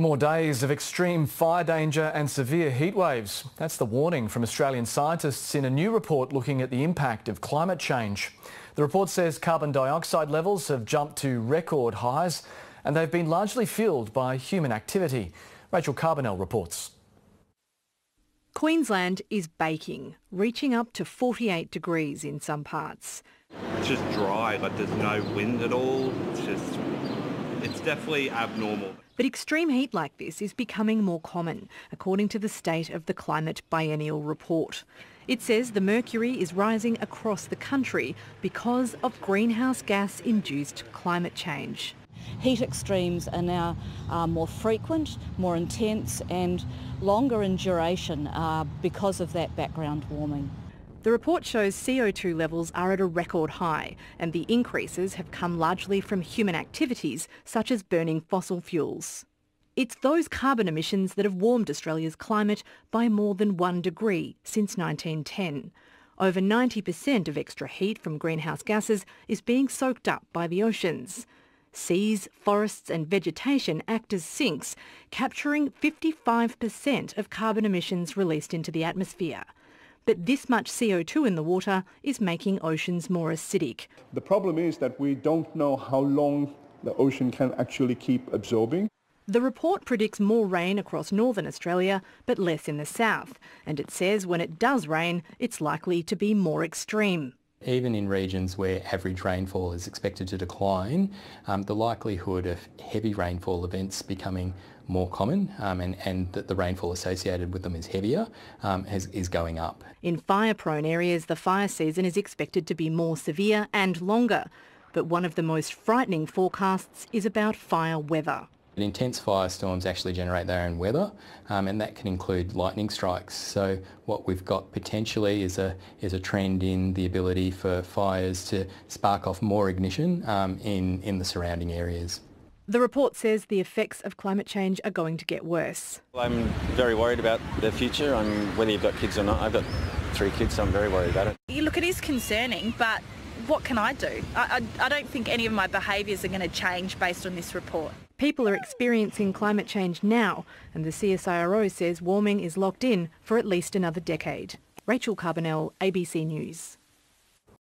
More days of extreme fire danger and severe heat waves. That's the warning from Australian scientists in a new report looking at the impact of climate change. The report says carbon dioxide levels have jumped to record highs and they've been largely fuelled by human activity. Rachel Carbonell reports. Queensland is baking, reaching up to 48 degrees in some parts. It's just dry, like there's no wind at all. It's definitely abnormal. But extreme heat like this is becoming more common, according to the State of the Climate Biennial report. It says the mercury is rising across the country because of greenhouse gas-induced climate change. Heat extremes are now more frequent, more intense and longer in duration because of that background warming. The report shows CO2 levels are at a record high and the increases have come largely from human activities such as burning fossil fuels. It's those carbon emissions that have warmed Australia's climate by more than 1 degree since 1910. Over 90% of extra heat from greenhouse gases is being soaked up by the oceans. Seas, forests and vegetation act as sinks, capturing 55% of carbon emissions released into the atmosphere. But this much CO2 in the water is making oceans more acidic. The problem is that we don't know how long the ocean can actually keep absorbing. The report predicts more rain across northern Australia, but less in the south. And it says when it does rain, it's likely to be more extreme. Even in regions where average rainfall is expected to decline, the likelihood of heavy rainfall events becoming more common and that the rainfall associated with them is heavier is going up. In fire-prone areas, the fire season is expected to be more severe and longer. But one of the most frightening forecasts is about fire weather. Intense firestorms actually generate their own weather and that can include lightning strikes. So what we've got potentially is a trend in the ability for fires to spark off more ignition in the surrounding areas. The report says the effects of climate change are going to get worse. I'm very worried about the future. Whether you've got kids or not, I've got 3 kids, so I'm very worried about it. Look, it is concerning, but what can I do? I don't think any of my behaviours are going to change based on this report. People are experiencing climate change now, and the CSIRO says warming is locked in for at least another decade. Rachel Carbonell, ABC News.